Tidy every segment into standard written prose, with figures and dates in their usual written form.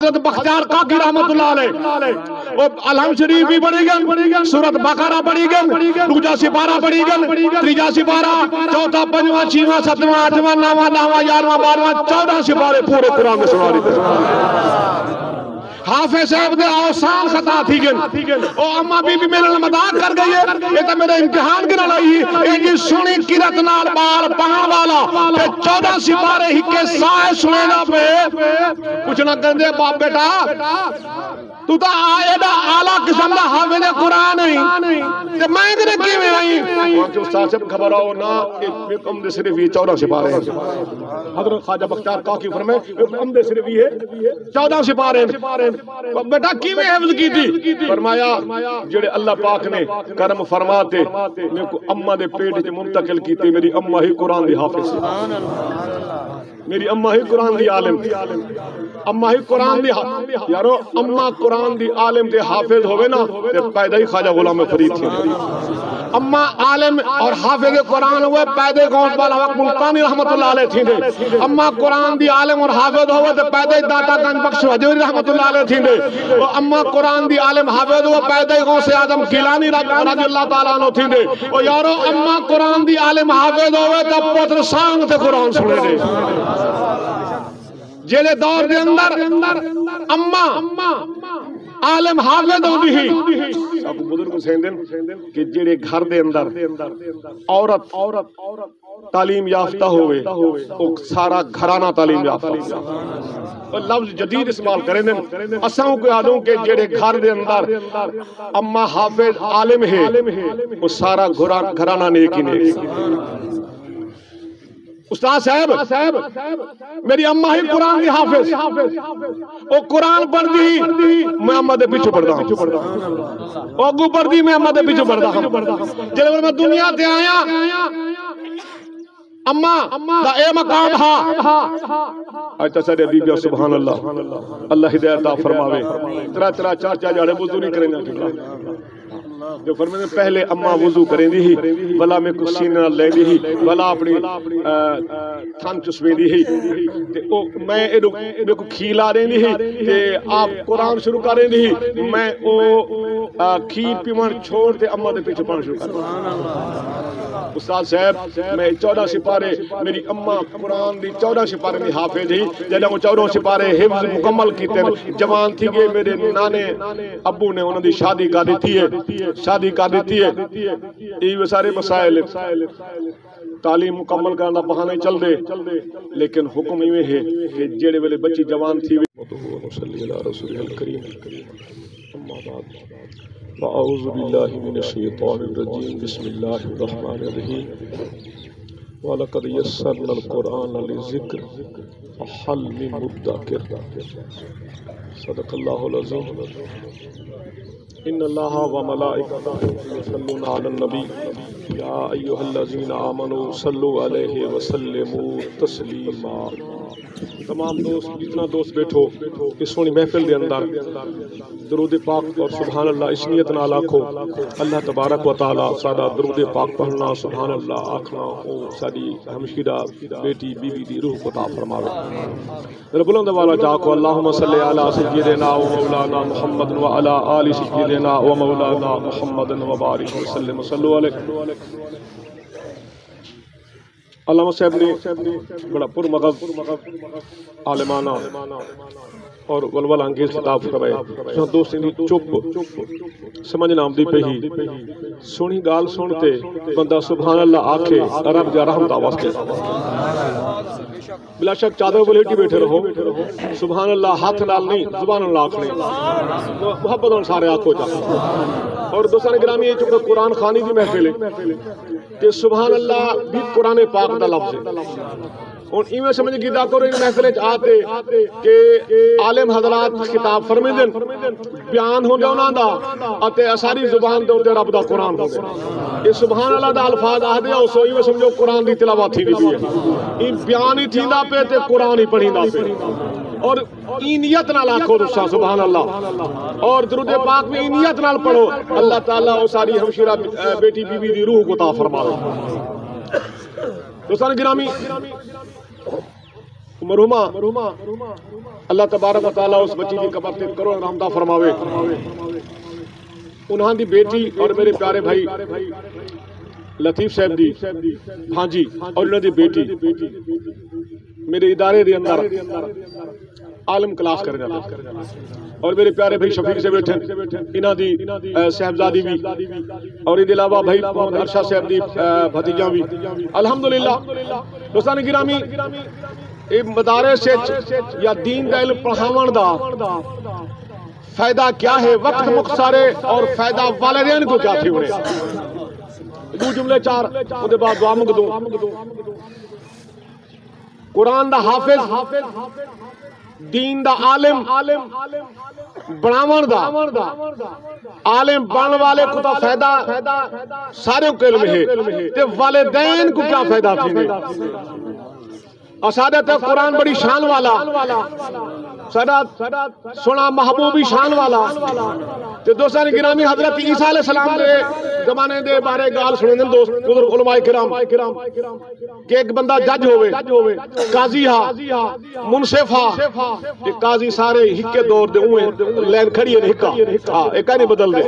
حضرت بختیار کاکی رحمت اللہ علیہ وہ الحمد شریف بھی پڑھی گن، سورت بقرہ پڑھی گن، دوجا سپارہ پڑھی گن، تریجا سپارہ، چوتھا پنجواں چھیواں ستواں آٹھواں نواں دہواں یارواں بارہواں 14 سپارے پورے قرآن میں سنواری دے حافظ صاحب دے آسان خطا تھی گن او اما بی بی میرے مدد کر گئی ہے یہ تو میرے امتحان کے نالائی ہے یہ سنی کرت نال بال پہاں والا کہ 14 سپارے ہی کے سائے سنینا پہ کچھ نہ کہندے باپ بیٹا تو تا آئے دا اعلیٰ قسم دا حافظ قرآن نہیں کہ میں ادھر کی میں آئی وہاں جو استاد سے خبر آؤ نا کہ کم دے صرف یہ 14 سپارے ہیں حضرت خواجہ بختیار کاکی فرمائے کم دے صرف یہ 14 سپارے ہیں بیٹا کی میں حفظ کی تھی فرمایا جڑے اللہ پاک نے کرم فرماتے میں کو اممہ دے پیٹ جو منتقل کی تھی میری اممہ ہی قرآن دی حافظ سے میری اممہ ہی قرآن دی عالم اممہ ہی قرآن دی یارو اممہ قرآن دی عالم دے حافظ ہوئے نا پیدا ہی خواجہ غلام فرید تھی اممہ عالم اور حافظ قرآن ہوئے پیدا گونٹ والا وقت ملتانی رحمت اللہ علیہ تھی دے اممہ قرآن دی عالم اور حافظ ہوئے تو پیدا ہی داتا گنج بخش حجوری رحمت اللہ علیہ تھی دے اممہ قرآن دی عالم حافظ ہوئے پیدا ہی گونٹ سے آدم گیلانی رضی اللہ تعالیٰ عنہ تھی دے یارو اممہ قرآن دی عالم حافظ ہوئے تو پتر سانگ تے قرآن سنے دے جیلے دور دے اندر اممہ عالم حافظ ہو بھی اب بزرگ سیندن کہ جیڑے گھر دے اندر عورت تعلیم یافتہ ہوئے وہ سارا گھرانہ تعلیم یافتہ لفظ جدید استعمال کریں دیں اساں کو یادوں کہ جیڑے گھر دے اندر اممہ حافظ عالم ہے وہ سارا گھرانہ نیکی نیکی استاد صاحب میری اممہ ہی قرآن دی حافظ وہ قرآن پڑھ دی میں اممہ دے پیچھو پڑھ دا ہوں وہ اگو پڑھ دی میں اممہ دے پیچھو پڑھ دا ہوں جلے میں دنیا تے آیا اممہ دا اے مقام ہا آج تصدیق بیبیا سبحان اللہ اللہ ہدایتہ فرماوے ترا چار جاڑے وضو نہیں کریں گا جو فرمانے پہلے اممہ وضو کریں دی ہی بلا میں کچھ سینہ لے دی ہی بلا اپنی تھان چسویں دی ہی میں کو کھیل آ رہی دی ہی کہ آپ قرآن شروع کریں دی ہی میں کھیل پیمان چھوڑ دے اممہ دے پیچھے پڑھنا شروع کریں استاد صاحب میں 14 سپارے میری اممہ قرآن دی 14 سپارے دی حافظ ہی جلے وہ 14 سپارے حفظ مکمل کیتے جوان تھی گئے میرے نانے ابو نے انہوں دی شادی کا دیتی ہے یہ سارے مسائل تعلیم مکمل کرنا بہانے چل دے لیکن حکم یہ ہے کہ جیڑے والے بچی جوان تھی صلی اللہ رسول الکریم اما بعد فاعوذ باللہ من الشیطان الرجیم بسم اللہ الرحمن الرحیم وَلَقَدْ يَسَّرْنَا الْقُرْآنَ لِلذِّكْرِ فَهَلْ مِن مُدَّكِرٍ صدق اللہ العظیم ان اللہ وملائکتہ یصلون علی النبی یا ایھا الذین آمنوا صلوا علیہ وسلموا تسلیما تمام دوست جتنا دوست بیٹھو اس سونی محفل دے اندر درود پاک اور سبحان اللہ اس نیت نال آکھو اللہ تبارک و تعالی ساڈا درود پاک پڑھنا سبحان اللہ آکھنا او ساڈی ہمشیرہ بیٹی بی بی دی روح کو عطا فرماوے بلند والا جاکو اللہم صلی علی سیدنا و مولانا محمد و علی آل سیدنا و مولانا محمد و بارک وسلم صلو علیہ علامہ صاحب نے بڑا پر مغز عالمانہ اور ولول انگیز خطاب فرمایا جو دوست نے چپ سمجھنا آمدی پہ ہی سونی گال سنتے بندہ سبحان اللہ آکھے رب جا رحمت آواز کے بلا شک چادر کو لیٹی بیٹھے رہو سبحان اللہ ہاتھ نال نہیں زبان اللہ آکھنے محبت ان سارے آنکھوں جا اور دوستان گرامی یہ چونکہ قرآن خانی کی محفل ہے کہ سبحان اللہ بھی قرآن پاک دا لفظ ہے اور ایمیں سمجھ گیدہ کرو ان محفلیں آتے کہ عالم حضرات خطاب فرمیدن بیان ہو جاؤنا دا آتے اساری زبان دے رب دا قرآن ہو گئے یہ سبحان اللہ دا الفاظ آدھے ہو سو ایمیں سمجھو قرآن دی تلاوات تھی بھی ہے این بیان ہی تھی دا پہ تے قرآن ہی پڑھی دا پہ اور اینیت نال آکھو دوسرا سبحان اللہ اور درود پاک میں اینیت نال پڑھو اللہ تعالیٰ وہ ساری ہمشیرہ بیٹی بی بی دی روح کو عطا فرما دوستان گرامی مرحوما اللہ تبارک و تعالیٰ اس بچی کی قبر تے کرو رحمتہ فرماوے. انہاں دی بیٹی اور میرے پیارے بھائی لطیف صاحب دی ہاں جی اور انہاں دی بیٹی میرے ادارے دے اندر عالم کلاس کرنے جاتا اور میرے پیارے بھائی شفیق سے بیٹھے انہاں دی صاحبزادی بھی اور ادھے علاوہ بھائی محمد ارشد صاحب دی بھتیجاں بھی الحمدللہ. دوستان گرامی مدارس یا دین دا علم پڑھاون دا فائدہ کیا ہے؟ وقت مختصر ہے اور فائدہ والدین کو کیا تھے انہیں دو جملے چار اودے بعد دعا منگ دوں. قرآن دا حافظ دین دا عالم بناون دا عالم بننے والے کو تا فائدہ سارے کو علم ہے تے والدین کو کیا فائدہ تھی اسادت قرآن بڑی شان والا سنا محبوبی شان والا تے دوستان گرامی حضرت عیسیٰ علیہ السلام دے زمانے دے بارے گال سنے دن دوست بزرگ علماء کرام کہ ایک بندہ جج ہوئے قاضی ہا منصف ہا کہ قاضی سارے ہکے دور دے ہوئے لین کھڑی ہے ہکا ایک نہیں بدل دے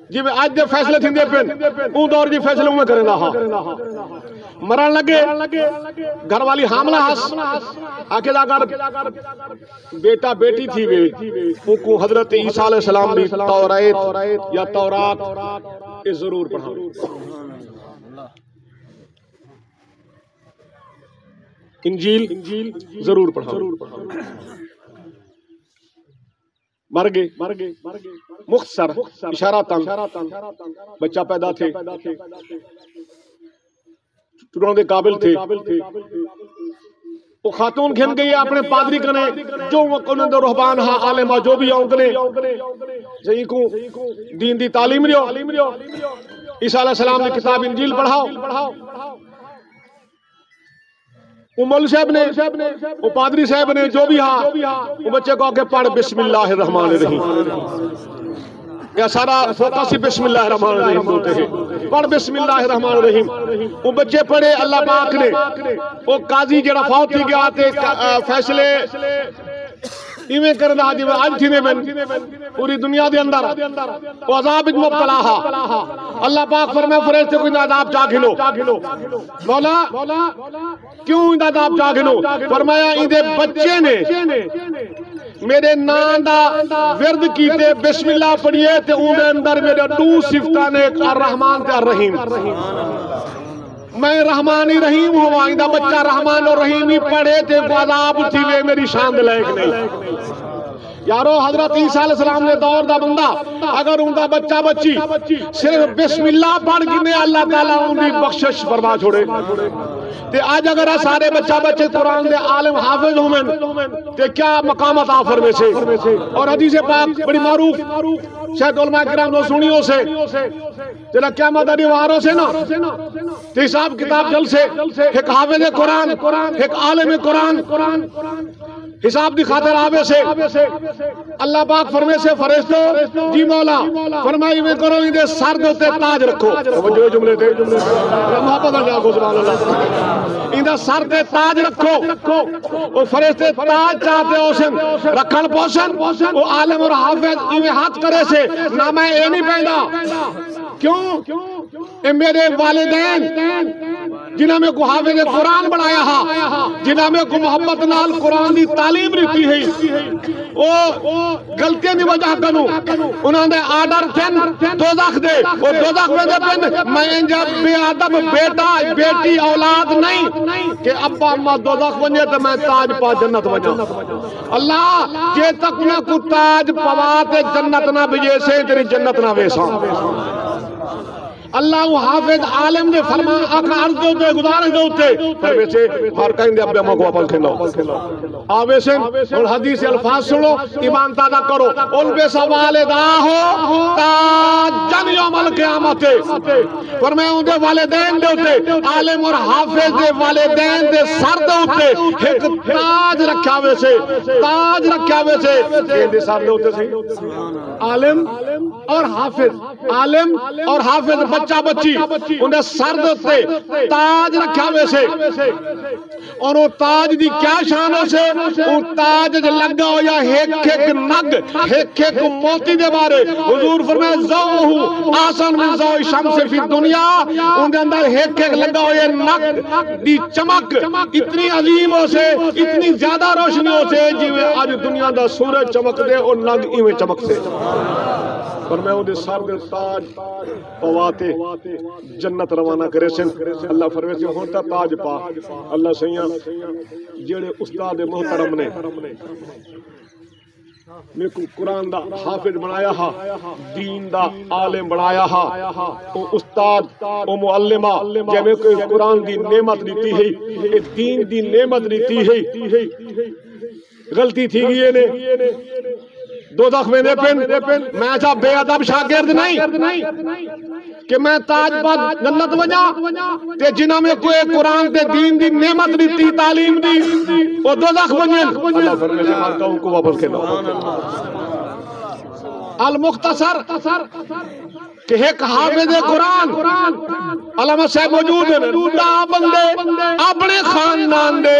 جی میں آج دے فیصلے تھیں دے پین اون دور جی فیصلے میں کرنا ہا مران لگے گھر والی حاملہ ہس آکے لاغر بیٹا بیٹی تھی بے ان کو حضرت عیسیٰ علیہ السلام بھی توریت یا تورات اس ضرور پڑھا انجیل ضرور پڑھا مر گئے مختصر اشارہ تنگ بچہ پیدا تھے ٹروں دے قابل تھے وہ خاتون گھن گئی اپنے پادری کنے جو انہوں دے رہبان ہاں عالمہ جو بھی آؤں کنے صحیح کو دین دی تعلیم ریو عیسیٰ علیہ السلام نے کتاب انجیل پڑھاؤ مول صاحب نے وہ پادری صاحب نے جو بھی ہاں وہ بچے کو آگے پڑھ بسم اللہ الرحمن الرحیم یا سارا فوکس ہی بسم اللہ الرحمن الرحیم بولتے ہیں پڑھ بسم اللہ الرحمن الرحیم وہ بچے پڑھے اللہ پاک نے وہ قاضی جڑا فوت تھی گیا تے فیصلے ایویں کرنا آج تھی نے بن پوری دنیا دے اندر وہ عذاب مبتلا ہا اللہ پاک فرمائے فرشتے کو ان عذاب چاہ کھلو مولا کیوں ان عذاب چاہ کھلو فرمایا ان دے بچے نے میرے نام دا ورد کیتے بسم اللہ پڑھیے تے اون دے اندر میرے دو صفتاں نے الرحمن تے الرحیم میں رحمانی رحیم ہوا اندہ بچہ رحمان اور رحیمی پڑھے تے عذاب تھی وے میری شان لائق نہیں یارو حضرت عیسیٰ علیہ السلام نے دور دا بندہ اگر اندہ بچہ بچی صرف بسم اللہ پڑھ گنے اللہ تعالیٰ اندھی بخشش فرما چھوڑے تے آج اگر سارے بچے قرآن دے عالم حافظ ہومن تے کیا مقامت آفر میں سے اور حدیث پاک بڑی معروف شاید علماء کرام نے سنیوں سے جنہا قیامت آدھی واروں سے نا تے حساب کتاب جل سے ایک حافظ قرآن ایک عالم قرآن حساب دی خاطر آوے سے اللہ پاک فرمے سے فرشتو جی مولا فرمائی میں کرو اندے سر دے تے تاج رکھو جو جملے تھے محبت اللہ کو سبحان اللہ اندے سر دے تاج رکھو وہ فرشتے تاج چاہتے ہوسن رکھن پوشن وہ عالم اور حافظ ایویں ہاتھ کرے سے نہ میں اے نہیں پہندا کیوں اے میرے والدین جنہاں میں کو حافظ قرآن بنایا ہا جنہاں میں کو محبت نال قرآن دی تعلیم رہتی ہے وہ غلطیاں دی وجہ کنو انہاں دے آڈر تھن دوزخ دے وہ دوزخ میں دے پن میں انجا بے ادب بیٹا بیٹی اولاد نہیں کہ ابا اماں دوزخ ونجے تو میں تاج پا جنت وجہ اللہ جے تک نہ کو تاج پواتے جنت نہ بجے سے تیری جنت نہ ویسا اللہ وہ حافظ عالم نے فرما آقا عرض دے ہوتے گزارش دے ہوتے پر ویسے ہر کہیں دے ابے اماں کو اپل کھلو آوے سے اور حدیث الفاظ سنو ایمان تازہ کرو ان پہ والدہ ہو تاجن یوم القیامت فرمائے ان دے والدین دے ہوتے عالم اور حافظ دے والدین دے سر دے ہوتے ایک تاج رکھا ویسے ان دے سر دے ہوتے سے عالم اور حافظ بچہ بچی انہیں سر دے تاج رکھا ہوئے سے اور وہ تاج دی کیا شان ہو سے وہ تاج لگا ہو یا ایک ایک نگ ایک ایک موتی دے بارے حضور فرمائے زوہو آسان من زوہ شمس فی دنیا ان کے اندر ایک ایک لگا ہو یہ نگ دی چمک اتنی عظیم ہو سے اتنی زیادہ روشنی ہو سے جیوے آج دنیا دا سورج چمک دے اور نگ ایویں چمک سے پر میں انہیں سر دے تاج پواتے جنت روانہ کرے سن اللہ فرمائے سے ہوتا تاج پا اللہ سیاں جیڑے استاد محترم نے میں کو قرآن دا حافظ بنایا ہا دین دا عالم بنایا ہا او استاد او معلمہ جے میں کوئی قرآن دی نعمت دیتی ہے دین دی نعمت دیتی ہے غلطی تھی گئی نے دوزخ میں دے پن میں ایسا بے ادب شاگرد نہیں کہ میں تاج پاک جنت وجہ تے جنہ میں کوئی قرآن تے دین دی نعمت دیتی تعلیم دی وہ دوزخ بنین اللہ فرمائے سے مانتا ہوں کو واپس کے دو المختصر کہ ایک حافظ قرآن علامہ صاحب موجود ہیں دا بندے اپنے خاندان دے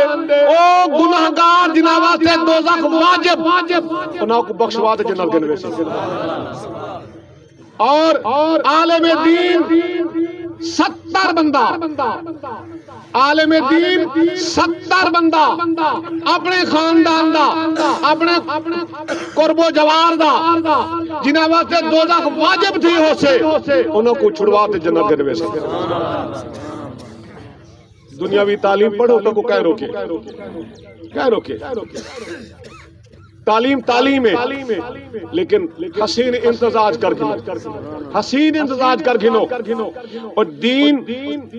او گناہگار جنہ واسطے دوزخ واجب انہوں کو بخشوات جنت کے نوے سے اور عالم دین 70 بندہ عالم دین 70 بندہ اپنے خاندان دا اپنے قرب و جوار دا جنہ واسطے دوزخ واجب تھی ہو سے انہوں کو چھڑواتے جنت کے نوے سے دنیاوی تعلیم پڑھو تو کو کہہ روکے تعلیم ہے لیکن حسین امتزاج کر گھنو اور دین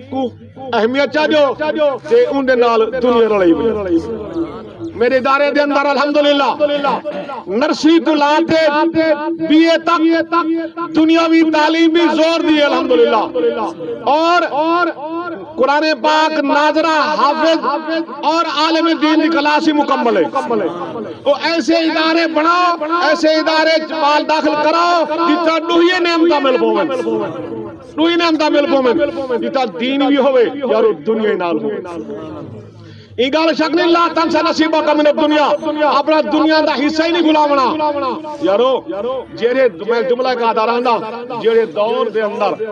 کو اہمیت چاہو تے اندے نال دنیا لڑائی بھی میرے ادارے دے اندر الحمدللہ نرسری تو لاتے بی اے تک دنیاوی تعلیم بھی زور دی الحمدللہ اور قرآن پاک ناظرہ حافظ اور عالم دین کی کلاسی مکمل ہے وہ ایسے ادارے بناؤ ایسے ادارے پال داخل کراؤ جتا ڈوہی نعمتہ مل پومن جتا دین بھی ہوئے یارو دنیا ہی نال ہوئے این گال شک نہیں اللہ تنسا نصیبہ کا من الدنیا اپنا دنیا دا حصہ ہی نہیں گھلاونا یارو جیرے میں جملہ کا داران دا جیرے دور دے اندر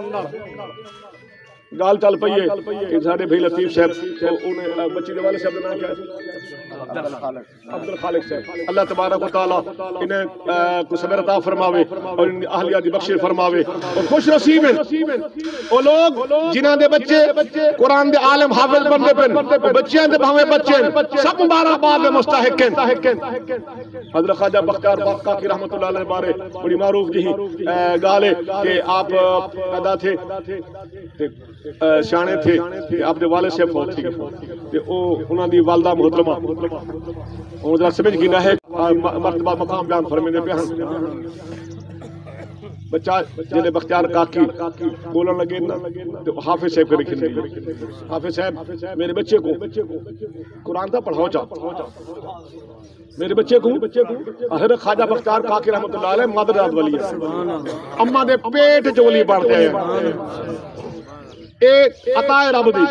گال چل پئیے کہ سارے بھائی لطیف صاحب انہیں بچی دے والے صاحب نے کیا عبد الخالق صاحب اللہ تبارک و تعالی انہیں کو صبر عطا فرماوے اور ان اہلیہ دی بخشش فرماوے اور خوش نصیب ہیں وہ لوگ جنہاں دے بچے قرآن دے عالم حافظ بندے پن بچیاں دے بھاویں بچے سب مبارکباد مستحق ہیں حضرت خواجہ بختیار کاکی رحمۃ اللہ علیہ بارے بڑی معروف جی گالے کہ آپ پیدا تھے شانے تھے آپ دے والد سے فوت تھی کہ انہاں دی والدہ محترمہ اور ذرا سمجھ گنا ہے مرتبہ مقام بیان فرمینے پہ بچہ جنہیں بختیار کاکی بولن لگے تو حافظ صاحب کے لکھنے حافظ صاحب میرے بچے کو قرآن تھا پڑھاؤ چاہ میرے بچے کو حضرت خواجہ بختیار کاکی رحمت اللہ علیہ مادر ولی اماں دے پیٹ جو ولی بڑھتے ہیں ایک عطائے رب دی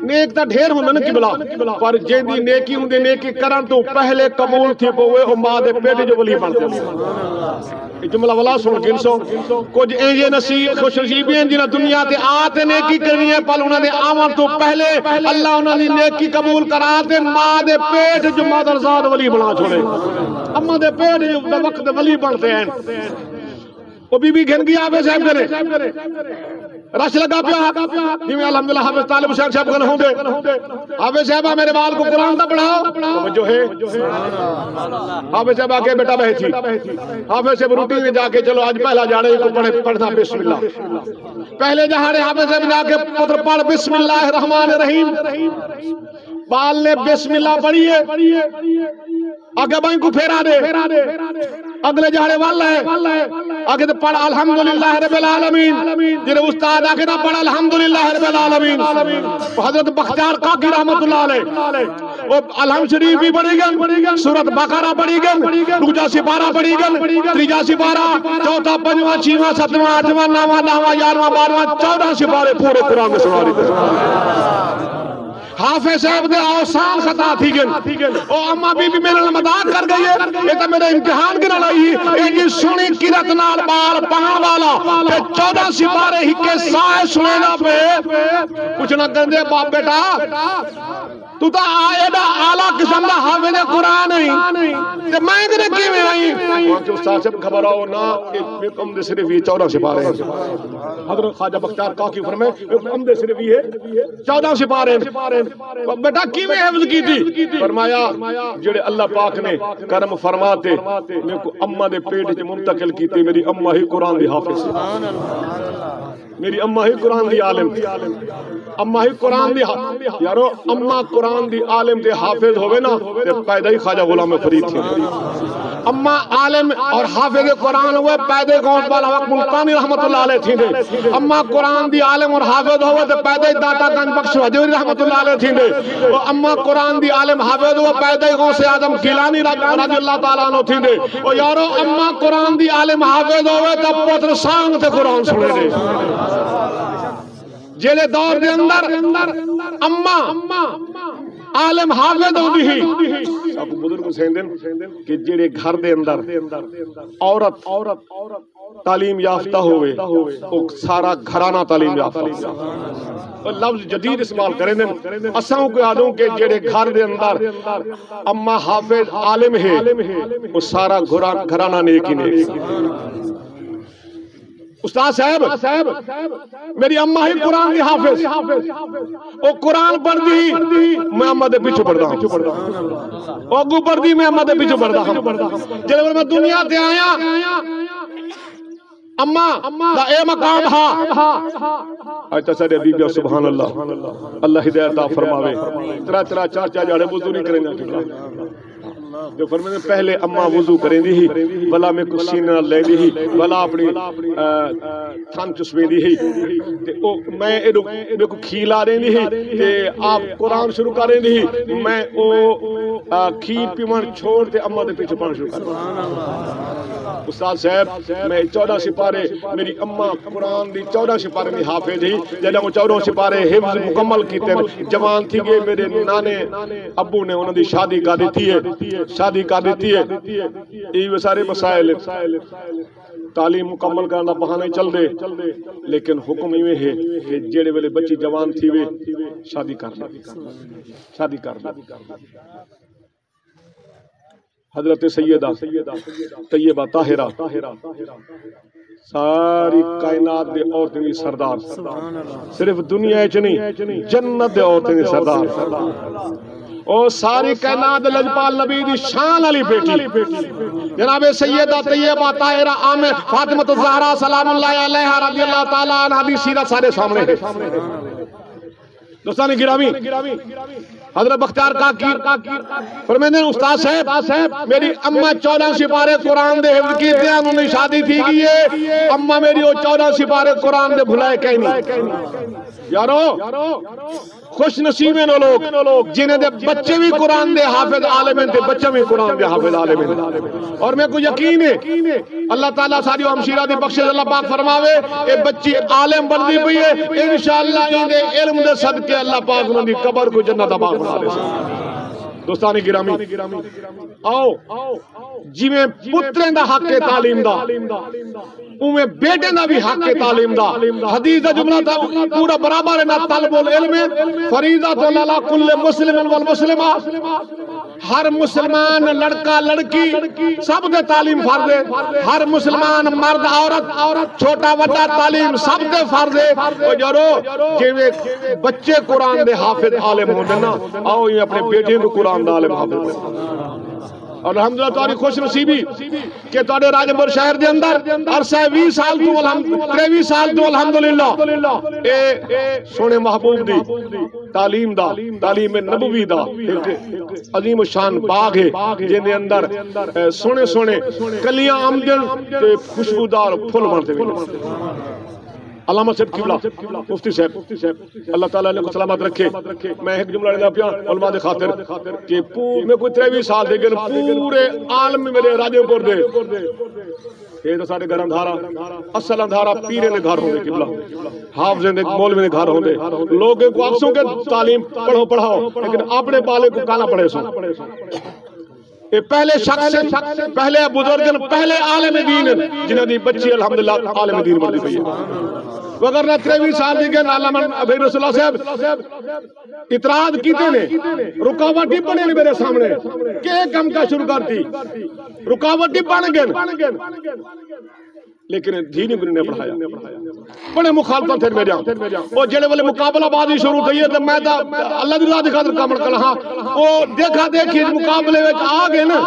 نیک تا ڈھیر ہوندے نا قبلہ پر جن دی نیکی ہوندے نیکی کرن تو پہلے قبول تھی پوے او ماں دے پیٹ جو ولی بنتے ہیں جملہ والا سن گنسو کچھ انجے نصیب خوش نصیب ہیں جنہاں دنیا تے آتے نیکی کرنی ہے پل انہاں دے آمن تو پہلے اللہ انہاں دی نیکی قبول کراتے ماں دے پیٹ جو مادر زاد ولی بنا چھوڑے اماں دے پیٹ جو وقت ولی بنتے ہیں وہ بی بی گھن گیا آبے صاحب کرے رش لگا پیا جی الحمدللہ حافظ طالب حسین صاحب گل ہوں گے حافظ صاحبہ میرے بال کو قرآن دا پڑھاؤ جو ہے حافظ صاحبہ کے بیٹا بہی تھی حافظ صاحب روٹی میں جا کے چلو آج پہلا جاڑے کو پڑھنا بسم اللہ پہلے جہاڑے حافظ صاحب جا کے پتر پڑھ بسم اللہ الرحمن الرحیم بال نے بسم اللہ پڑھیے آگے بائیں کو پھیرا دے اگلے جہاڑے والا ہے آگے تو پڑھ الحمدللہ رب العالمین جنہیں استاد آگے نہ پڑھ الحمدللہ رب العالمین حضرت بختیار کاکی رحمت اللہ علیہ الحم شریف بھی پڑھی گن، سورت بقرہ پڑھی گن، دوجا سپارہ پڑھی گن، تریجا سپارہ، چوتھا پنجواں چھیواں ستواں آٹھواں نواں دہواں یارواں بارواں 14 سپارے پورے قرآن میں سنا رہی حافظ صاحب دے اوسان خطا تھی گن او اما بی بی میرے مداق کر گئی ہے یہ تو میرے امتحان کے نلائی ہے یہ سنی کرت نال بال پہاں والا کہ 14 سپارے ہی کے سائے سنینا پہ کچھ نہ کر دے باپ بیٹا تو تا ایڈا اعلیٰ قسم دا حافظ قرآن نہیں کہ میں انگرے کی میں آئی وہاں کے استاد سے خبر آؤ نا ایک امد صرف یہ 14 سپارے ہیں حضرت خواجہ بختیار کاکی فرمائے ایک امد صرف یہ 14 سپارے ہیں بیٹا کی میں حفظ کی تھی فرمایا جڑے اللہ پاک نے کرم فرماتے میں کو امہ دے پیٹ سے منتقل کی تھی میری امہ ہی قرآن دی حافظ میری امہ ہی قرآن دی عالم امہ ہی قرآن دی یارو امہ قرآن دی عالم دے حافظ ہوئے نا پیدا ہی خواجہ غلام فرید تھی امہ عالم اور حافظ قرآن ہوئے پیدا گونس والا وقت ملتانی رحمت اللہ علیہ تھی دے امہ قرآن دی عالم اور حافظ ہوئے تو پیدا ہی داتا گنج بخش وجوری رحمت اللہ علیہ تھی دے امہ قرآن دی عالم حافظ ہوئے پیدا ہی گونس آدم گیلانی رضی اللہ تعالیٰ عنہ تھی دے یارو امہ قرآن دی عالم حافظ ہوئے تو پتر سانگ تے قرآن سنے دے جیلے دور دے اندر اممہ عالم حافظ ہو بھی آپ بزرگ حسین دن کہ جیڑے گھر دے اندر عورت تعلیم یافتہ ہوئے وہ سارا گھرانہ تعلیم یافتہ لفظ جدید استعمال کریں دن اساں کو یادوں کہ جیڑے گھر دے اندر اممہ حافظ عالم ہے وہ سارا گھرانہ نیکی نیکی استاد صاحب میری اممہ ہی قرآن دی حافظ او قرآن پڑھ دی میں اممہ دے پیچھو پڑھ دا ہوں او گو پڑھ دی میں اممہ دے پیچھو پڑھ دا ہوں جلے میں دنیا تے آیا اممہ دا اے مقام ہاں آج تصدیق بی بی سبحان اللہ اللہ ہدایتہ فرماوے ترا چار جاڑے وضو نہیں کریں گا جو فرمانے پہلے اممہ وضو کریں دی ہی بلا میں کچھ سینہ لے دی ہی بلا اپنی تھان چسویں دی ہی میں میرے کو کھیلا دیں دی ہی کہ آپ قرآن شروع کریں دی ہی میں کھیل پیمان چھوڑ تے اممہ دے پیچھے پڑھنا شروع کریں استاد صاحب میں 14 سپارے میری اممہ قرآن دی 14 سپارے میں حافظ ہی جیسے وہ 14 سپارے حفظ مکمل کیتے جوان تھی گئے میرے نانے ابو نے انہوں دی شادی کا دیتی ہے یہ سارے مسائل تعلیم مکمل کرنا بہانے چل دے لیکن حکم یہ ہے کہ جیڑے ویلے بچی جوان تھی وے شادی کرنا حضرت سیدہ طیبہ طاہرہ ساری کائنات دے عورتیں دی سردار صرف دنیا اچ نہیں جنت دے عورتیں دی سردار او ساری کائنات لجپال نبی دی شان علی بیٹی جناب سیدہ طیبہ طاہرہ عامر فاطمہ الزہرا سلام اللہ علیہا رضی اللہ تعالیٰ عنہ دی سیرت سارے سامنے ہے دوستانی گرامی حضرت بختیار کاکی فرمیدیں استاد صاحب میری اممہ 14 سپارے قرآن دے حفظ کی تھے انہوں نے شادی تھی گئی ہے اممہ میری وہ 14 سپارے قرآن دے بھلائے کہیں نہیں یارو خوش نصیب ہیں لوگ جنہیں دے بچے بھی قرآن دے حافظ عالم ہیں بچے بھی قرآن دے حافظ عالم ہیں اور میں کو یقین ہے اللہ تعالیٰ ساری ہمشیرہ دی بخشش اللہ پاک فرماوے اے بچی عالم بندی بھی ہے انشاءاللہ ان دے علم دے صدقے اللہ پاک انہوں دی قبر کو جنت عطا بنا دے دوستانی گرامی آؤ جی میں پتریں دا حق تعلیم دا اوہ بیٹے دا بھی حق تعلیم دا حدیث دا جملہ تھا پورا برابر ہے نا طلب العلم فریضہ تو لالا کل مسلم والمسلمہ ہر مسلمان لڑکا لڑکی سب دے تعلیم فرض ہے ہر مسلمان مرد عورت چھوٹا بڑا تعلیم سب دے فرض ہے اور جارو جیوے بچے قرآن دے حافظ عالم ہوندے نا آؤ یہ اپنے بیٹے کو قرآن دے عالم حافظ اور الحمدللہ تاری خوش نصیبی کہ تاری راجمبر شہر دے اندر عرصہ 20 سال تو 23 سال تو الحمدللہ اے سونے محبوب دی تعلیم نبوی دا عظیم شان باغ ہے جن دے اندر سونے کلیاں آمدن تے خوشبودار پھول بنتے ہیں علامہ صاحب قبلہ مفتی صاحب اللہ تعالیٰ نے کو سلامت رکھے. میں ایک جملہ لینا پیا علماء دے خاطر کہ میں کوئی 23 سال دے گئے پورے عالم میں میرے راجے پور دے یہ تو سارے گھر اندھارا اصل اندھارا پیرے نے گھر ہوندے قبلہ حافظیں دے مولوی نے گھر ہوندے لوگوں کو افسوں کے تعلیم پڑھاؤ لیکن اپنے بالے کو کانا پڑے سو. یہ پہلے شخص پہلے بزرگ پہلے عالم دین جنہاں دی بچی الحمدللہ عالم دین بن گئی ہے. وگرنہ 23 سال دی گئے علامہ ابھی رسول اللہ صاحب اطراعات کیتے نے رکاوٹ ہی بنے میرے سامنے کہ کم کا شروع کرتی رکاوٹ ہی بن گئے لیکن دین کو نہیں پڑھایا. بڑے مخالفت تھے میرے وہ جڑے والے مقابلہ بازی شروع ہوئی ہے تو میں اللہ دی راہ دی خاطر کام کر ہاں وہ دیکھا دیکھی مقابلے وچ آ گئے نا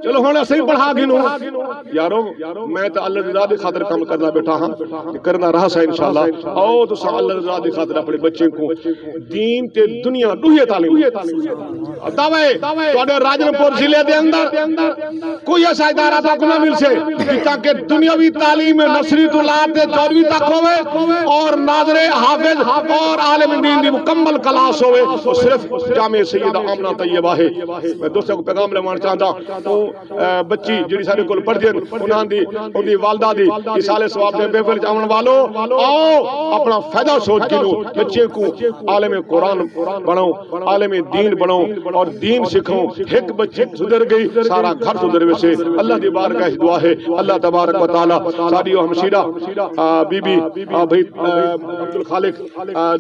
چلو ہن اسی پڑھا گئے نو یارو میں تو اللہ دی راہ دی خاطر کام کرنا بیٹھا ہاں کرنا رہا سا انشاءاللہ. او تو اللہ دی راہ دی خاطر اپنے بچے کو دین تے دنیا دوہے تعلیم دعوے تواڈے راجن پور ضلع دے اندر کوئی ایسا ادارہ تک نہ مل سے تاکہ دنیاوی تعلیم نصری تو لاتے 14ویں تک ہوئے اور ناظر حافظ اور عالم دین دی مکمل کلاس ہوئے وہ صرف جامع سیدہ آمنہ طیبہ ہے. میں دوسرے کو پیغام لے چاہتا ہوں بچی جڑی سارے کول پڑھ دین انہاں دی والدہ دی اسال ثواب دے محفل آون والو آؤ اپنا فائدہ سوچ کے لو بچے کو عالم قرآن بناؤ عالم دین بناؤ اور دین سکھاؤ. ایک بچی سدھر گئی سارا گھر سدھر ویسے اللہ دی بارگاہ دعا ہے اللہ تبارک و تعالی ساری ہمشیرہ بی بی عبد الخالق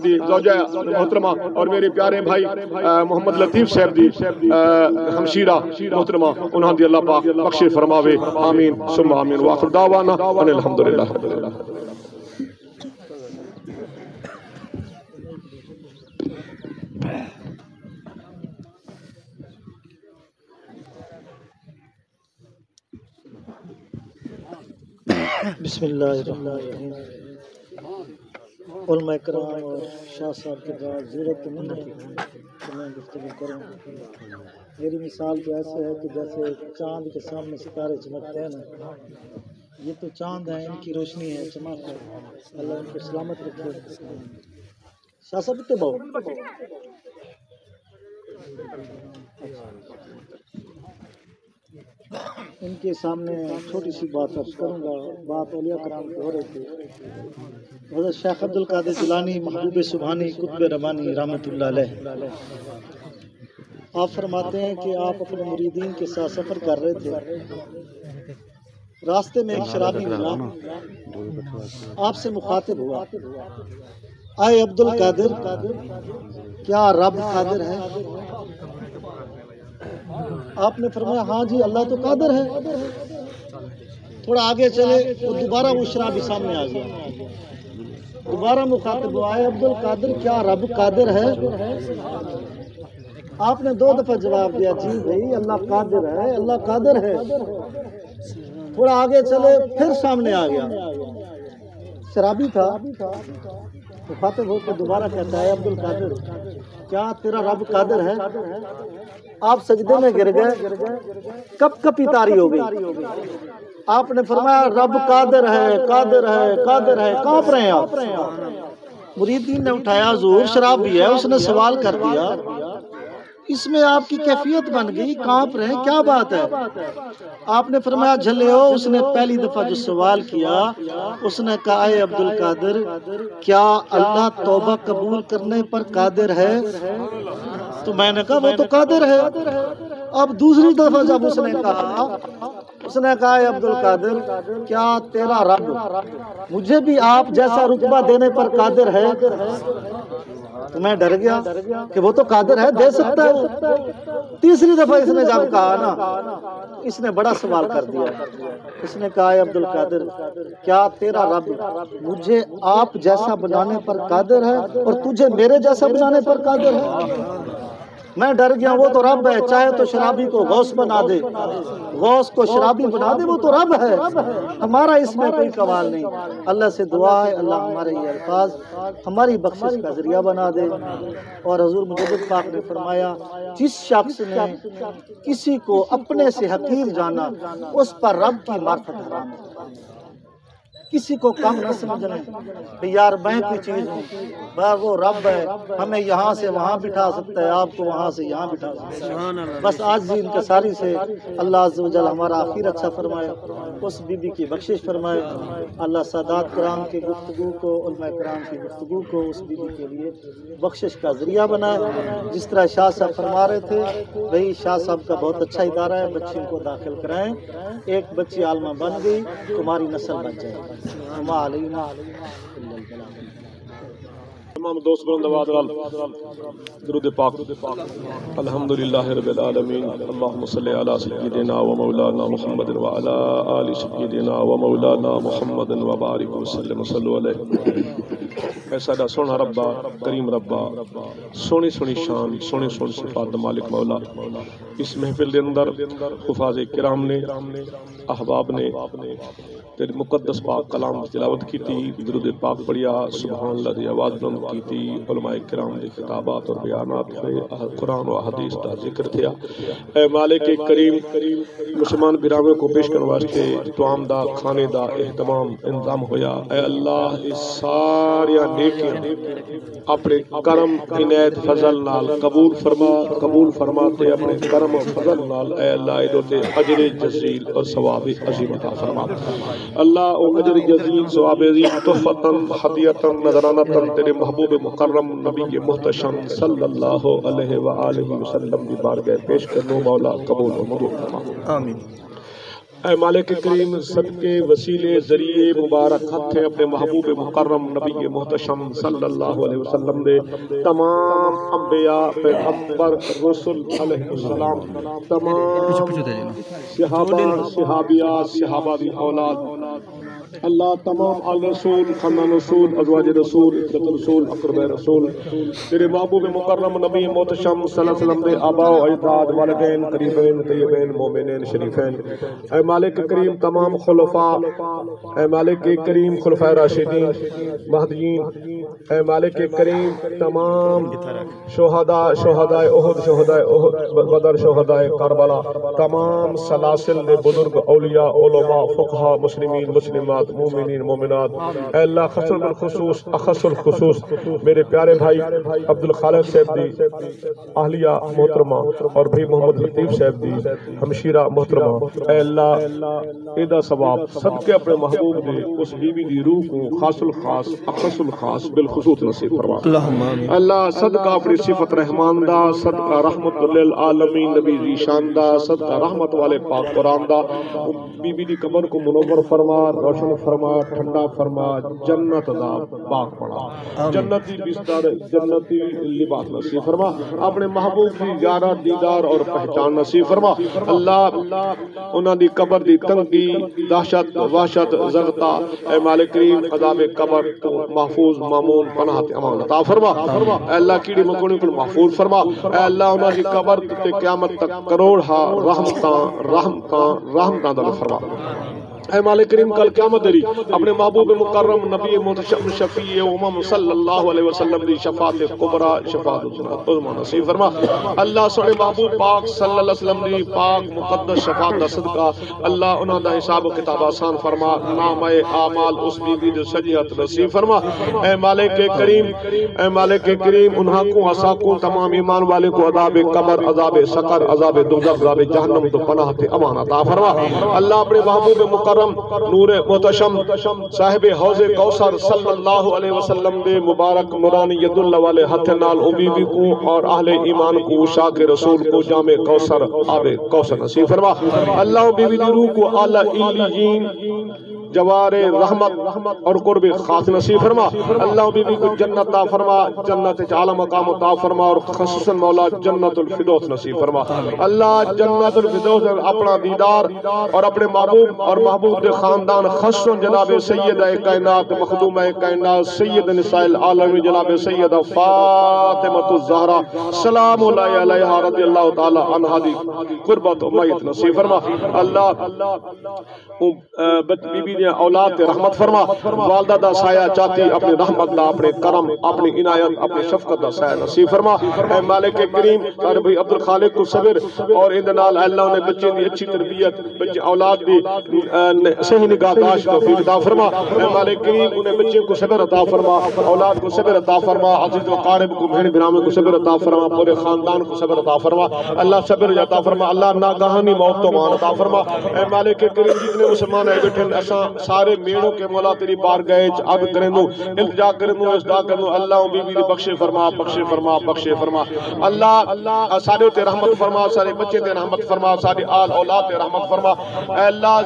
دی زوجہ محترمہ اور میرے پیارے بھائی محمد لطیف صاحب دی ہمشیرہ محترمہ انہاں دی اللہ پاک بخش فرماوے آمین ثم آمین وآخر دعوانا ان الحمدللہ رب العالمین. بسم اللہ الرحمن الرحیم. علماء کرام اور شاہ صاحب کے بعد ضرورت نہیں ہے کہ میں گفتگو کروں. میری مثال تو ایسے ہے کہ جیسے چاند کے سامنے ستارے چمکتے ہیں نا یہ تو چاند ہیں ان کی روشنی ہے چمک ہے اللہ ان کو سلامت رکھے. شاہ صاحب اتنے بہو ان کے سامنے چھوٹی سی بات عرض کروں گا. بات اولیاء کرام کی ہو رہی تھی. حضرت شیخ عبد القادر جیلانی محبوب سبحانی قطب ربانی رحمۃ اللہ علیہ آپ فرماتے ہیں کہ آپ اپنے مریدین کے ساتھ سفر کر رہے تھے. راستے میں ایک شرابی ملا آپ سے مخاطب ہوا آئے عبد القادر کیا رب قادر ہے؟ آپ نے فرمایا ہاں جی اللہ تو قادر ہے. تھوڑا آگے چلے تو دوبارہ وہ شرابی سامنے آ گیا. دوبارہ مخاطب ہوا ہے عبد القادر کیا رب قادر ہے؟ آپ نے 2 دفعہ جواب دیا جی بھائی اللہ قادر ہے اللہ قادر ہے. تھوڑا آگے چلے پھر سامنے آ گیا شرابی تھا. مخاطب ہو کے دوبارہ کہتا ہے عبد القادر کیا تیرا رب قادر ہے؟ آپ سجدے میں گر گئے کپ کپی طاری ہو گئی. آپ نے فرمایا رب قادر ہے قادر ہے قادر ہے. کانپ رہے ہیں آپ. مریدین نے اٹھایا حضور شراب بھی ہے. اس نے سوال کر دیا اس میں آپ کی کیفیت بن گئی کانپ رہے ہیں کیا بات ہے؟ آپ نے فرمایا جھلے ہو. اس نے پہلی دفعہ جو سوال کیا اس نے کہا اے عبد القادر کیا اللہ توبہ قبول کرنے پر قادر ہے؟ تو میں نے کہا وہ تو قادر ہے. اب دوسری دفعہ جب اس نے کہا اے عبد القادر کیا تیرا رب مجھے بھی آپ جیسا رتبہ دینے پر قادر ہے؟ تو میں ڈر گیا کہ وہ تو قادر ہے دے سکتا ہے. تیسری دفعہ اس نے جب کہا نا اس نے بڑا سوال کر دیا. اس نے کہا اے عبد القادر کیا تیرا رب مجھے آپ جیسا بنانے پر قادر ہے اور تجھے میرے جیسا بنانے پر قادر ہے؟ میں ڈر گیا وہ تو رب ہے چاہے تو شرابی کو غوث بنا دے غوث کو شرابی بنا دے وہ تو رب ہے ہمارا اس میں کوئی کمال نہیں. اللہ سے دعا ہے اللہ ہمارے یہ الفاظ ہماری بخشش کا ذریعہ بنا دے. اور حضور مجدد پاک نے فرمایا جس شخص نے کسی کو اپنے سے حقیر جانا اس پر رب کی معرفت حرام ہے. کسی کو کم نہ سمجھنا کہ یار میں کوئی چیز ہوں، بس وہ رب ہے، ہمیں یہاں سے وہاں بٹھا سکتا ہے، آپ کو وہاں سے یہاں بٹھا سکتا ہے۔ بس آج بھی انکساری سے اللہ عز و جل ہمارا آخر اچھا فرمائے، اس بی بی کی بخشش فرمائے، اللہ سادات کرام کی گفتگو کو، علماء کرام کی گفتگو کو اس بی بی کے لیے بخشش کا ذریعہ بنائے۔ جس طرح شاہ صاحب فرما رہے تھے، بھئی شاہ صاحب کا بہت اچھا ادارہ ہے، بچیوں کو داخل کرائیں، ایک بچی عالمہ بن گئی، تمہاری نسل بن جائے گی۔ وما علینا الا البلاغ۔ تمام دوست بلند آواز درود پاک۔ الحمدللہ رب العالمین، اللہم صلی علی سیدنا و مولانا محمد و علی آل سیدنا و مولانا محمد و بارک وسلم صلی علیہ۔ اے ساڈا سونا ربا، کریم ربا، سونی سونی شان، سونی سونی صفات مالک مولا، اس محفل دے اندر حفاظ کرام نے، احباب نے تیرے مقدس پاک کلام کی تلاوت کی تھی، درود پاک پڑھیا، سبحان اللہ دی آواز بلند کی تھی، علماء کرام دی خطابات اور بیانات میں قرآن و حدیث کا ذکر تھیا۔ اے مالک کریم، مسلمان برامے کو پیش کرنے واسطے توام دا کھانے دا اہتمام انتظام ہویا۔ اے اللہ اس ساری نیکیاں اپنے کرم عنایت فضل نال قبول فرماتے، اپنے کرم و فضل نال اے اللہ ادو تے اجر جزیل اور ثواب عظیم عطا فرما۔ اللہ او اجر جزیل ثواب عظیم تحفتاً ہدیتاً نذرانتاً تیرے محبوب مکرم نبی محتشم صلی اللہ علیہ وآلہ وسلم کی بارگاہ پیش کرنو مولا قبول و منظور فرما۔ آمین۔ اے مالک کریم، صدقے وسیلے ذریعے مبارک ہتھے اپنے محبوب مکرم نبی محتشم صلی اللہ علیہ وسلم دے تمام انبیاء پیغمبر رسول علیہ السلام، تمام صحابہ صحابیات صحابہ دی اولاد، اللہ تمام آل رسول، خاندان رسول، ازواج رسول، عزت رسول، اقرب رسول، تیرے محبوب مکرم نبی محتشم صلی اللہ علیہ وسلم دے آباء و اجداد، والدین قریبین طیبین مومنین شریفین، اے مالک کریم تمام خلفاء، اے مالک کریم خلفاء راشدین مہدیین، اے مالک کریم تمام شہداء احد بدر شہداء کربلا، تمام سلاسل دے بزرگ اولیاء علماء فقہاء مسلمین مسلمات مومنین مومنات، اے اللہ اخص الخصوص میرے پیارے بھائی عبدالخالق صاحب دی اہلیہ محترمہ اور بھائی محمد لطیف صاحب دی ہمشیرہ محترمہ، اے اللہ ایدہ ثواب صدقے اپنے محبوب دے اس بی بی دی روح کو خاص الخاص اخص الخاص بالخصوص نصیب فرما۔ اللہ صدقہ اپنی صفت رحمان دا، صدقہ رحمت للعالمین نبی ذیشان دا، صدقہ رحمت والے پاک قرآن دا، بی بی دی قبر کو منور فرما، روشن فرما، ٹھنڈا فرما، جنت دا باغ بنا، جنتی بستر جنتی لباس نصیب فرما، اپنے محبوب کی زیارت دیدار اور پہچان نصیب فرما۔ اللہ انہاں دی قبر دی تنگی دہشت وحشت زغتا، اے مالک کریم عذاب قبر تو محفوظ مامون پناہ تے امان عطا فرما۔ اے اللہ کیڑی مکوڑی کو محفوظ فرما، اے اللہ انہاں دی قبر تے قیامت تک کروڑا رحمتاں دا فرما۔ اے مالک کریم کل قیامت دری اپنے محبوب مکرم نبی محتشم شفیع امم صلی اللہ علیہ وسلم دی شفاعت کبرا شفاعت عظمی نصیب فرما۔ اللہ سونے محبوب پاک صلی اللہ علیہ وسلم دی پاک مقدس شفاعت دا صدقہ اللہ انہاں دا حساب و کتاب آسان فرما، نامہ اعمال اس بی بی دی سجیت نصیب فرما۔ اے مالک کریم انہاں کو عصا کو تمام ایمان والے کو عذاب قبر عذاب سقر عذاب دوزخ عذاب جہنم تو پناہ تے امان عطا فرما۔ اللہ اپنے محبوب مکرم نور محتشم صاحب حوض کوثر صلی اللہ علیہ وسلم دے مبارک نورانی ید اللہ والے ہتھ نال بی بی کو اور اہل ایمان کو شاک رسول کو جامع کوثر آب کوثر نصیب فرما۔ اللہ بی بی دی روح کو اعلی علیین جوار رحمت اور قرب خاص نصیب فرما۔ اللہ بی بی کو جنت عطا فرما، جنت اعلی مقام عطا فرما اور خصوصاً مولا جنت الفردوس نصیب فرما۔ اللہ جنت الفردوس اپنا دیدار اور اپنے محبوب اور محبوب دے خاندان خصوصاً جناب سیدہ کائنات مخدومہ کائنات سید نساء العالمین جناب سیدہ فاطمہ الزہرا سلام اللہ علیہا رضی اللہ تعالی عنہا دی قربت و میت نصیب فرما۔ اللہ بی بی دیاں اولاد تے رحمت فرما والدہ دا سایہ چاہتی اپنی رحمت دا اپنے کرم اپنی عنایت اپنی شفقت دا سایہ نصیب فرما اے مالک کریم سارے بھائی عبد الخالق کو صبر اور ان نال اللہ نے بچے دی اچھی تربیت بچے اولاد دی صحیح نگاہ داشت توفیق عطا فرما اے مالک کریم انہیں بچے کو صبر عطا فرما اولاد کو صبر عطا فرما عزیز و قارب کو بہن برامے کو صبر عطا فرما پورے خاندان کو صبر عطا فرما اللہ صبر عطا فرما اللہ ناگہانی موت تو مان عطا فرما اے مالک کریم جتنے مسلمان ہیں بیٹھے اساں سارے میڑوں کے مولا تیری بارگاہ وچ عرض کریں دو التجا کریں دو اسدا کریں دو اللہ بی بی بخشے فرما بخشے فرما بخشے فرما اللہ سارے تے رحمت فرما سارے بچے تے رحمت فرما سارے آل اولاد تے رحمت فرما اے اللہ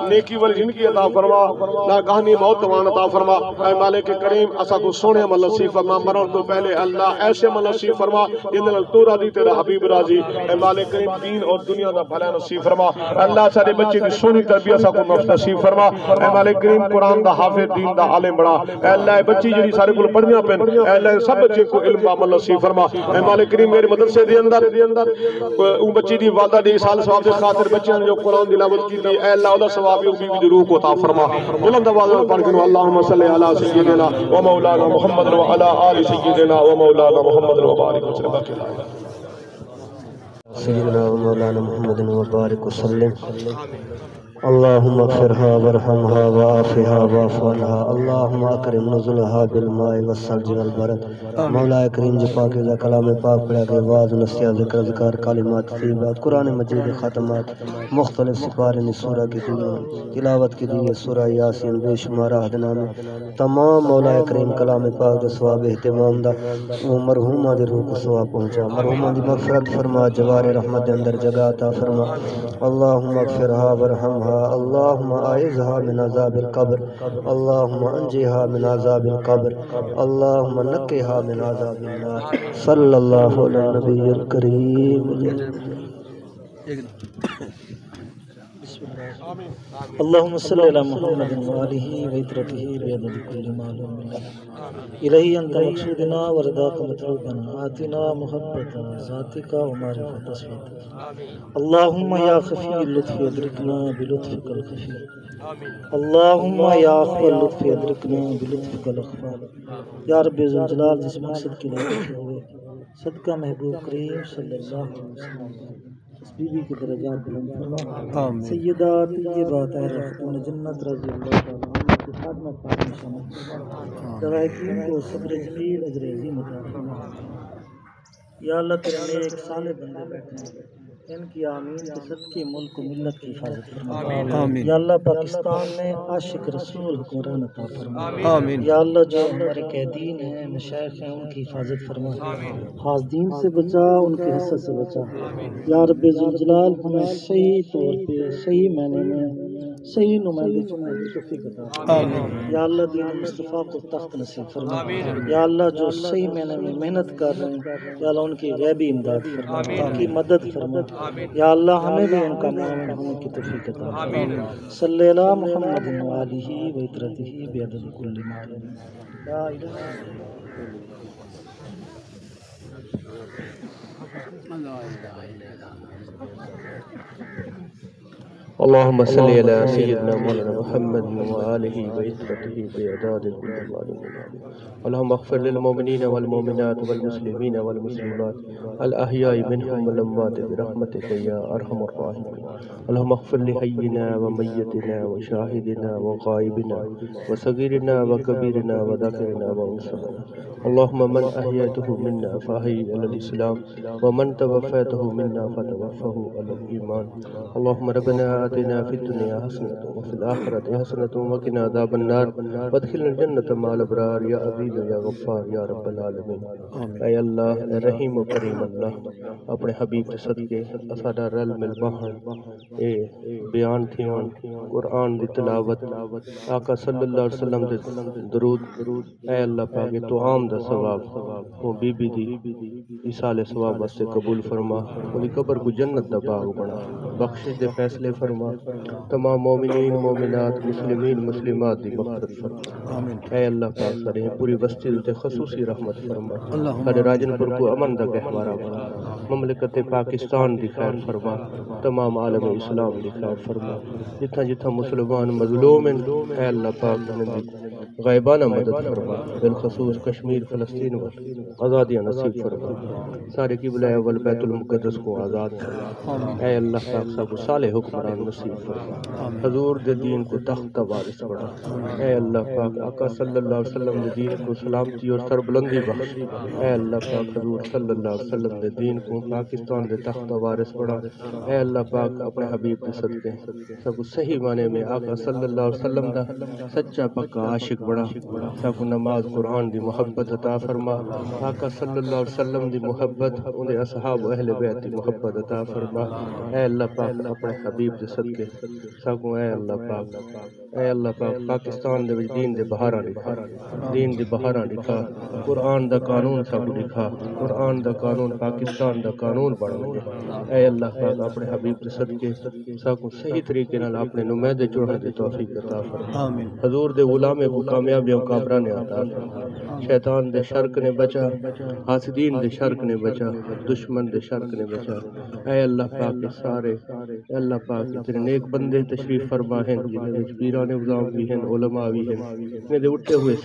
نیکی والی زندگی عطا فرما ناگہانی موت تو مان عطا فرما اے مالک کریم اسا کو سونے عمل نصیب فرما مرن تو پہلے اللہ ایسے عمل نصیب فرما جن نال تو راضی تیرا حبیب راضی اے مالک کریم دین اور دنیا دا بھلا نصیب فرما اللہ سارے بچے کی سونی تربیت سا کو نصیب فرما اے مالک کریم قرآن دا حافظ دین دا عالم بڑا اے اللہ بچی جڑی سارے کو پڑھنیاں پین اے اللہ سب بچے کو علم عمل نصیب فرما اے مالک کریم میرے مدرسے دے اندر اون بچی دی والدہ دی سال ثواب دے خاطر بچیاں جو قرآن تلاوت کی دی اے اللہ دا ثواب او بیوی دی روح کو عطا فرما بلند آواز میں پڑھ کے اللهم صل علی سیدنا و مولانا محمد و علی آل سیدنا و مولانا محمد و بارک وسلم سيدنا ومولانا محمد وبارك وسلم اللهم اغفرها وارحمها وعافها واعف عنها اللهم اکرم نزلها بالماء والثلج والبرد مولا کریم جو پاکیزہ کلام پاک پڑھا گئے واعظ نصیحت ذکر اذکار کلمات طیبات قرآن مجید ختمات مختلف سپارے سورہ کی تلاوت کی دی سورہ یاسین بے شمار عہدنامے تمام مولا کریم کلام پاک دے ثواب اہتمام دا وہ مرحومہ دے روح کو ثواب پہنچا مرحومہ دی مغفرت فرما جوار رحمت دے اندر جگہ عطا فرما اللهم اغفرها وارحمها اللهم اعذها من عذاب القبر اللهم انجها من عذاب القبر اللهم نقها من عذاب النار صلی اللہ علی النبی الکریم اللهم صل على محمد وآله وعترته بعدد كل معلوم لك إلهي أنت مقصودنا ورضاك مطلوبنا آتنا محبة ذاتك ومعرفة صفاتك اللهم يا خفي اللطف أدركنا بلطفك الخفي اللهم يا أخفى اللطف أدركنا بلطفك الأخفى یا رب ذو الجلال جس مقصد کے لیے ہوئے صدقہ محبوب کریم صلی اللہ علیہ وسلم اس بی بی کے درجات بلند فرما سیدہ طیبہ طاہرہ خاتون جنت رضی اللہ تعالیٰ عنہ کی خادمت پاک میں شامل فرما دوائقین کو صبر جمیل اجر عظیم عطا فرما یا اللہ تیرے نیک صالح بندے بیٹھے ہیں ان کی آمین کے صدقے ملک و ملت کی حفاظت فرما یا اللہ پاکستان میں عاشق رسول حکمران عطا فرما یا اللہ جو ہمارے قیدین ہیں مشائخ ہیں ان کی حفاظت فرما حاسدین سے بچا ان کے حسد سے بچا یا رب ذوالجلال ہمیں صحیح طور پہ صحیح معنی میں صحیح نمائندے چننے کی توفیق عطا یا اللہ دین مصطفیٰ کو تخت نصیب فرما یا اللہ جو صحیح معنی میں محنت کر رہے ہیں یا اللہ ان کی غیبی امداد فرما ان کی مدد فرما یا اللہ ہمیں بھی ان کا معاون ہونے کی توفیق عطا فرما صلی اللہ محمد وآلہ وعترته بعدد کل معلوم لا الہ الا اللهم صل على سيدنا مولانا محمد وآله وعترته بعدد كل معلوم اللهم اغفر للمؤمنين والمؤمنات والمسلمين والمسلمات الأحياء منهم والأموات برحمتك يا أرحم الراحمين اللهم اغفر لحينا وميتنا وشاهدنا وغائبنا وصغيرنا وكبيرنا وذكرنا وأنثانا اللهم من أحييته منا فأحيه على الإسلام ومن توفيته منا فتوفه على الإيمان اللهم ربنا آتنا في الدنيا حسنة وفي الآخرة حسنة وقنا عذاب النار وادخلنا الجنة مع الأبرار يا عزيز يا غفار يا رب العالمين اے اللہ اے رحیم و کریم اللہ اپنے حبیب کے صدقے اساڈا رل مل بہن اے بیان تھیاں قرآن دی تلاوت آقا صلی اللہ علیہ وسلم دے درود اے اللہ پاک تو عام دا ثواب وہ بی بی دی ایصال ثواب واسطے قبول فرما انہی قبر کو جنت دا باغ بنا بخشش دے فیصلے فرما تمام مومنین مومنات مسلمین مسلمات دی مغفرت فرما اے اللہ پاک سارے پوری بستی تے خصوصی رحمت فرما ہر راجن پر کو امن دا گہوارہ بنا مملکت پاکستان دی خیر فرما، تمام عالم اسلام دی خیر فرما، جتھا جتھا مسلمان مظلوم ہیں اے اللہ پاک انہاں دی غائبانہ مدد فرما، بالخصوص کشمیر فلسطین و آزادیاں نصیب فرما، سارے قبلہ اول بیت المقدس کو آزاد فرما، اے اللہ پاک سب صالح حکمران نصیب فرما، حضور دے دین کو تخت وارث بنا، اے اللہ پاک آقا صلی اللہ علیہ وسلم دے دین کو سلامتی اور سربلندی بخش، اے اللہ پاک حضور صلی اللہ علیہ وسلم دے دین کو پاکستان دے تخت وارث بنا، اے اللہ پاک اپنے حبیب دے صدقے سب صحیح معنی میں آقا صلی اللہ علیہ وسلم دا سچا پکا عاشق بنا، سب نماز قرآن دی محبت عطا فرما، آقا صلی اللہ علیہ وسلم دی محبت انہیں اصحاب و اہل بیت دی محبت عطا فرما، اے اللہ پاک اپنے حبیب دے صدقے سب اے اللہ پاک، اے اللہ پاک پاکستان دے وچ دین دے بہاراں لکھا، دین دی بہاراں لکھا، قرآن دا قانون سب لکھا، قرآن دا قانون پاکستان دا قانون بن گیا، اے اللہ پاک اپنے حبیب دے صدقے سب صحیح طریقے نال اپنے نمائندے چننے دی توفیق عطا فرما، حضور دے غلام کو کامیابیاں کابرا نے عطا فرما، شیطان دے شرک نے بچا، حاسدین دے شرک نے بچا، دشمن دے شرک نے بچا، اے اللہ پاک سارے اے اللہ پاک تیرے نیک بندے تشریف فرما ہیں جنہیں وچ پیران اعظام بھی ہیں، علماء بھی ہیں، انہیں دے اٹھے ہوئے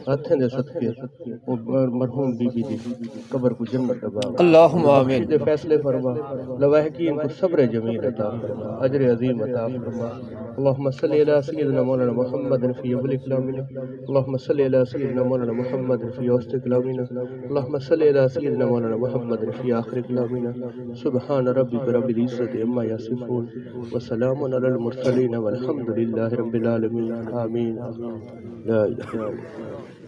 ہتھیں دے صدقے مرحوم بی بی دی قبر کو جنت عطا، اللہم آمین، دے فیصلے فرما، لواحقین کو صبر جمیل عطا فرما، اجر عظیم عطا فرما، اللہم صلی علی سیدنا مولانا محمد فی اول کلامنا، اللہم صلی علی سیدنا مولانا محمد فی وسط کلامنا، اللہم صلی علی سیدنا مولانا محمد فی آخر کلامنا، سبحان ربک رب العزت عما یصفون وسلام علی المرسلین والحمد للہ رب العالمین، آمین، لا الہ الا اللہ۔